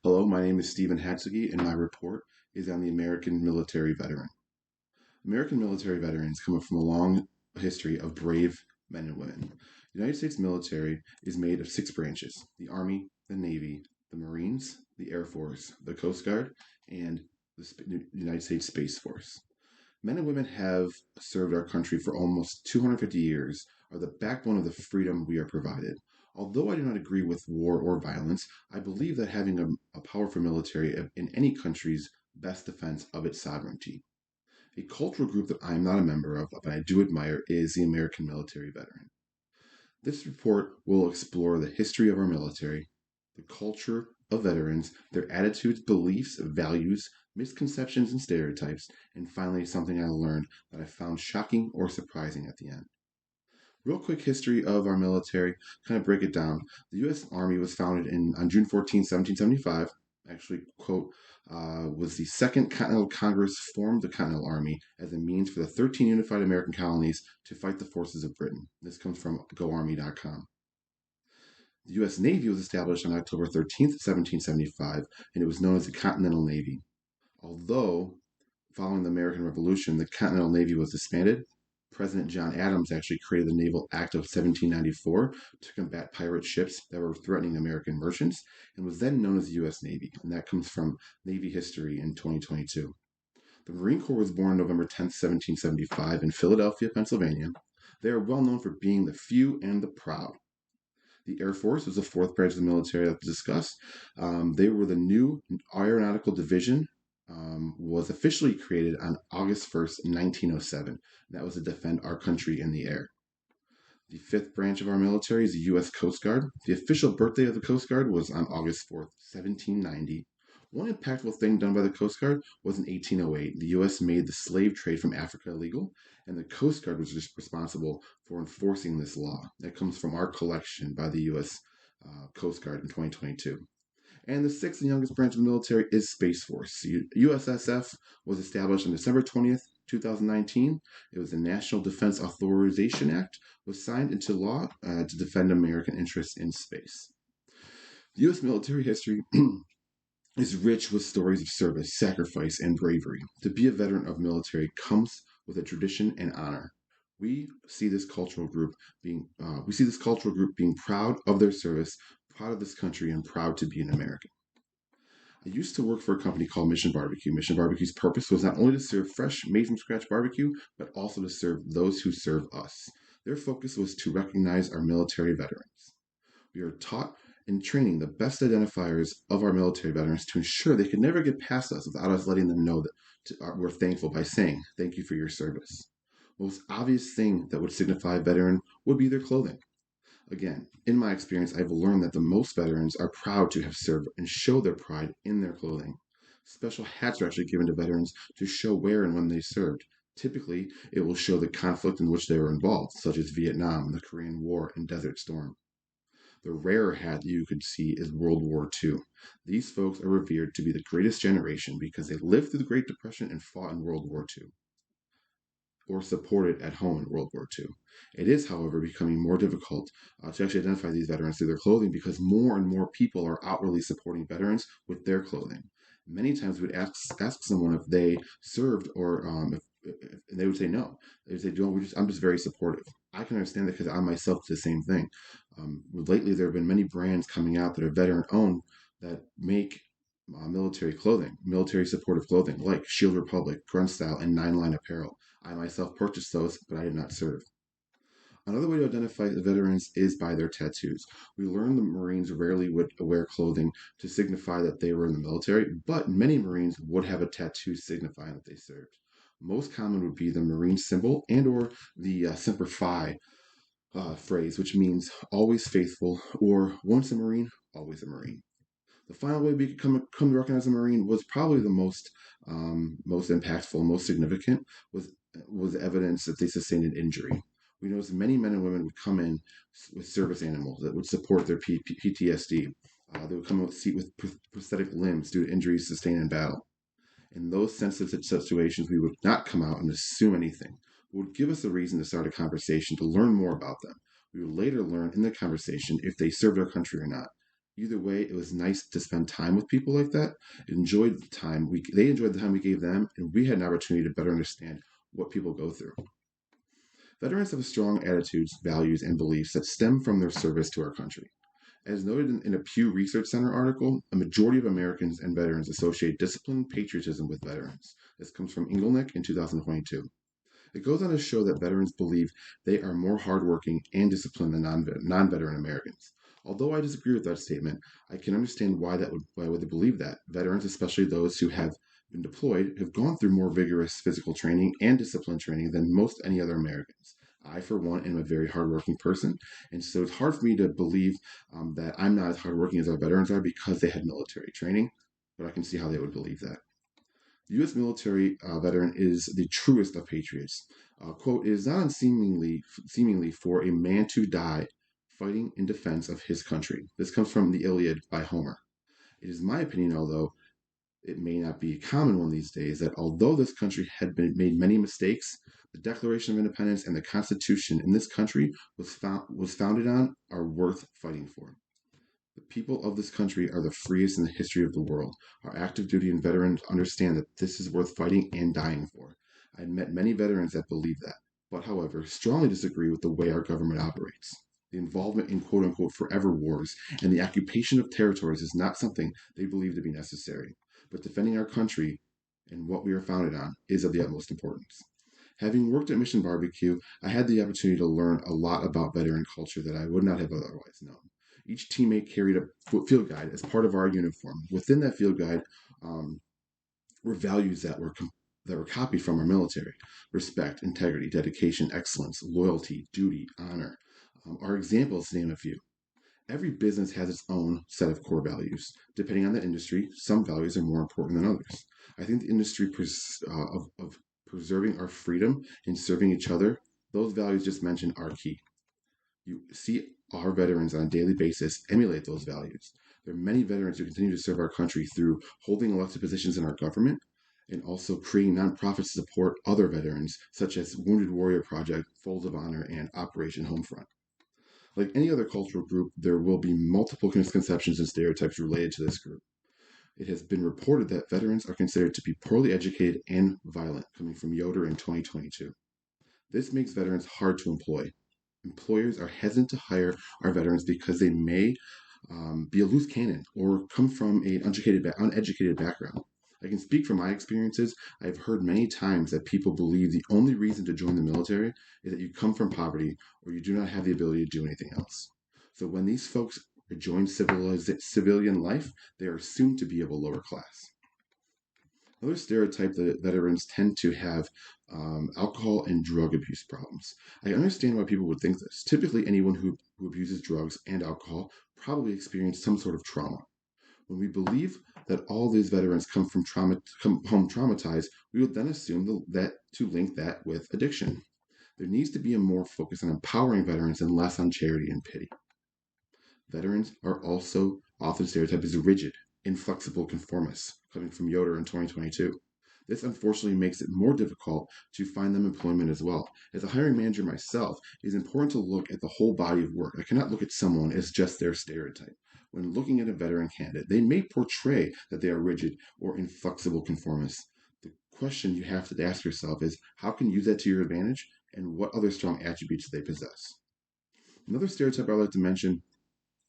Hello, my name is Stephen Hatsugi, and my report is on the American military veteran. American military veterans come from a long history of brave men and women. The United States military is made of six branches: the Army, the Navy, the Marines, the Air Force, the Coast Guard, and the United States Space Force. Men and women have served our country for almost 250 years, are the backbone of the freedom we are provided. Although I do not agree with war or violence, I believe that having a powerful military in any country's best defense of its sovereignty. A cultural group that I am not a member of, but I do admire, is the American military veteran. This report will explore the history of our military, the culture of veterans, their attitudes, beliefs, values, misconceptions, and stereotypes, and finally, something I learned that I found shocking or surprising at the end. Real quick history of our military, kind of break it down. The U.S. Army was founded on June 14, 1775. Actually, quote, was the Second Continental Congress formed the Continental Army as a means for the 13 unified American colonies to fight the forces of Britain. This comes from GoArmy.com. The U.S. Navy was established on October 13th, 1775, and it was known as the Continental Navy. Although, following the American Revolution, the Continental Navy was disbanded, President John Adams actually created the Naval Act of 1794 to combat pirate ships that were threatening American merchants, and was then known as the U.S. Navy. And that comes from Navy History in 2022. The Marine Corps was born November 10th, 1775, in Philadelphia, Pennsylvania. They are well known for being the few and the proud. The Air Force was the fourth branch of the military that was discussed. They were the new aeronautical division, was officially created on August 1st, 1907. That was to defend our country in the air. The fifth branch of our military is the U.S. Coast Guard. The official birthday of the Coast Guard was on August 4th, 1790. One impactful thing done by the Coast Guard was in 1808. The U.S. made the slave trade from Africa illegal, and the Coast Guard was just responsible for enforcing this law. That comes from our collection by the U.S. Coast Guard in 2022. And the sixth and youngest branch of the military is Space Force. USSF was established on December 20th, 2019. It was the National Defense Authorization Act, was signed into law to defend American interests in space. The U.S. military history is rich with stories of service, sacrifice, and bravery. To be a veteran of military comes with a tradition and honor. We see this cultural group being proud of their service, proud of this country, and proud to be an American. I used to work for a company called Mission Barbecue. Mission Barbecue's purpose was not only to serve fresh, made from scratch barbecue, but also to serve those who serve us. Their focus was to recognize our military veterans. We are taught in training the best identifiers of our military veterans to ensure they can never get past us without us letting them know that we're thankful by saying, "Thank you for your service." Most obvious thing that would signify a veteran would be their clothing. Again, in my experience, I've learned that the most veterans are proud to have served and show their pride in their clothing. Special hats are actually given to veterans to show where and when they served. Typically, it will show the conflict in which they were involved, such as Vietnam, the Korean War, and Desert Storm. The rarer hat you could see is World War II. These folks are revered to be the greatest generation because they lived through the Great Depression and fought in World War II, or supported at home in World War II. It is, however, becoming more difficult to actually identify these veterans through their clothing because more and more people are outwardly supporting veterans with their clothing. Many times we would ask someone if they served or if they would say no. They would say, "No, I'm just very supportive." I can understand that because I myself do the same thing. Lately, there have been many brands coming out that are veteran-owned that make military clothing, military supportive clothing, like Shield Republic, Grunt Style, and Nine Line Apparel. I myself purchased those, but I did not serve. Another way to identify the veterans is by their tattoos. We learned the Marines rarely would wear clothing to signify that they were in the military, but many Marines would have a tattoo signifying that they served. Most common would be the Marine symbol and or the Semper Fi phrase, which means always faithful or once a Marine, always a Marine. The final way we could come to recognize a Marine was probably the most impactful, most significant, was evidence that they sustained an injury. We noticed many men and women would come in with service animals that would support their PTSD. They would come with prosthetic limbs due to injuries sustained in battle. In those sensitive situations, we would not come out and assume anything. It would give us a reason to start a conversation to learn more about them. We would later learn in the conversation if they served our country or not. Either way, it was nice to spend time with people like that. They enjoyed the time we gave them, and we had an opportunity to better understand what people go through. Veterans have strong attitudes, values, and beliefs that stem from their service to our country. As noted in a Pew Research Center article, a majority of Americans and veterans associate discipline patriotism with veterans. This comes from Engelnick in 2022. It goes on to show that veterans believe they are more hardworking and disciplined than non-veteran Americans. Although I disagree with that statement, I can understand why would they believe that. Veterans, especially those who have been deployed, have gone through more vigorous physical training and discipline training than most any other Americans. I, for one, am a very hardworking person, and so it's hard for me to believe that I'm not as hardworking as our veterans are because they had military training, but I can see how they would believe that. The U.S. military veteran is the truest of patriots. Quote, it is not seemingly for a man to die fighting in defense of his country. This comes from the Iliad by Homer. It is my opinion, although it may not be a common one these days, that although this country had made many mistakes, the Declaration of Independence and the Constitution in this country was founded on are worth fighting for. The people of this country are the freest in the history of the world. Our active duty and veterans understand that this is worth fighting and dying for. I've met many veterans that believe that, but however, strongly disagree with the way our government operates. The involvement in quote unquote forever wars and the occupation of territories is not something they believe to be necessary, but defending our country and what we are founded on is of the utmost importance. Having worked at Mission Barbecue, I had the opportunity to learn a lot about veteran culture that I would not have otherwise known. Each teammate carried a field guide as part of our uniform. Within that field guide were values that were copied from our military: respect, integrity, dedication, excellence, loyalty, duty, honor. Are examples, to name a few. Every business has its own set of core values. Depending on the industry, some values are more important than others. I think the industry of preserving our freedom and serving each other, those values just mentioned are key. You see our veterans on a daily basis emulate those values. There are many veterans who continue to serve our country through holding elected positions in our government and also creating nonprofits to support other veterans, such as Wounded Warrior Project, Folds of Honor, and Operation Homefront. Like any other cultural group, there will be multiple misconceptions and stereotypes related to this group. It has been reported that veterans are considered to be poorly educated and violent, coming from Yoder in 2022. This makes veterans hard to employ. Employers are hesitant to hire our veterans because they may be a loose cannon or come from an uneducated background. I can speak from my experiences. I've heard many times that people believe the only reason to join the military is that you come from poverty or you do not have the ability to do anything else. So when these folks join civilian life, they are assumed to be of a lower class. Another stereotype that veterans tend to have alcohol and drug abuse problems. I understand why people would think this. Typically, anyone who abuses drugs and alcohol probably experienced some sort of trauma. When we believe that all these veterans come home traumatized, we would then assume that to link that with addiction. There needs to be a more focus on empowering veterans and less on charity and pity. Veterans are also often stereotyped as rigid, inflexible conformists, coming from Yoder in 2022. This unfortunately makes it more difficult to find them employment as well. As a hiring manager myself, it is important to look at the whole body of work. I cannot look at someone as just their stereotype. When looking at a veteran candidate, they may portray that they are rigid or inflexible conformists. The question you have to ask yourself is, how can you use that to your advantage, and what other strong attributes do they possess? Another stereotype I'd like to mention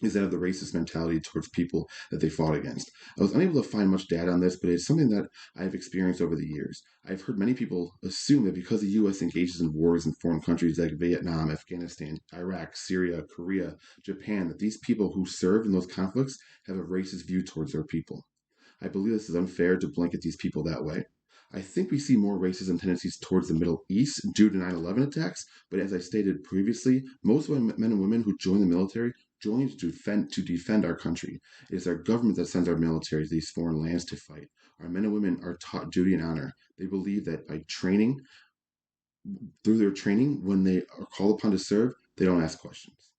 is that of the racist mentality towards people that they fought against. I was unable to find much data on this, but it's something that I've experienced over the years. I've heard many people assume that because the U.S. engages in wars in foreign countries like Vietnam, Afghanistan, Iraq, Syria, Korea, Japan, that these people who served in those conflicts have a racist view towards their people. I believe this is unfair to blanket these people that way. I think we see more racism tendencies towards the Middle East due to 9/11 attacks, but as I stated previously, most men and women who join the military join to defend our country. It is our government that sends our military to these foreign lands to fight. Our men and women are taught duty and honor. They believe that through their training, when they are called upon to serve, they don't ask questions.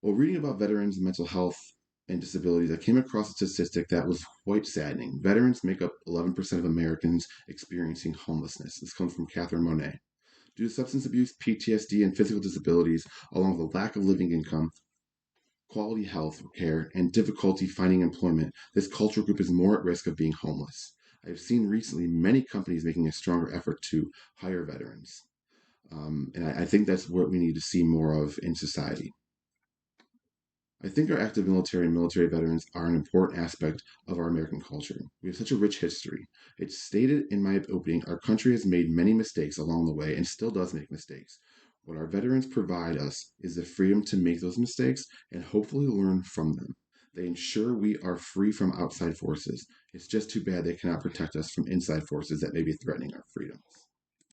While reading about veterans' mental health and disabilities, I came across a statistic that was quite saddening. Veterans make up 11% of Americans experiencing homelessness. This comes from Catherine Monet. Due to substance abuse, PTSD, and physical disabilities, along with a lack of living income, quality health care, and difficulty finding employment, this cultural group is more at risk of being homeless. I have seen recently many companies making a stronger effort to hire veterans. And I think that's what we need to see more of in society. I think our active military and military veterans are an important aspect of our American culture. We have such a rich history. It's stated in my opening, our country has made many mistakes along the way and still does make mistakes. What our veterans provide us is the freedom to make those mistakes and hopefully learn from them. They ensure we are free from outside forces. It's just too bad they cannot protect us from inside forces that may be threatening our freedoms.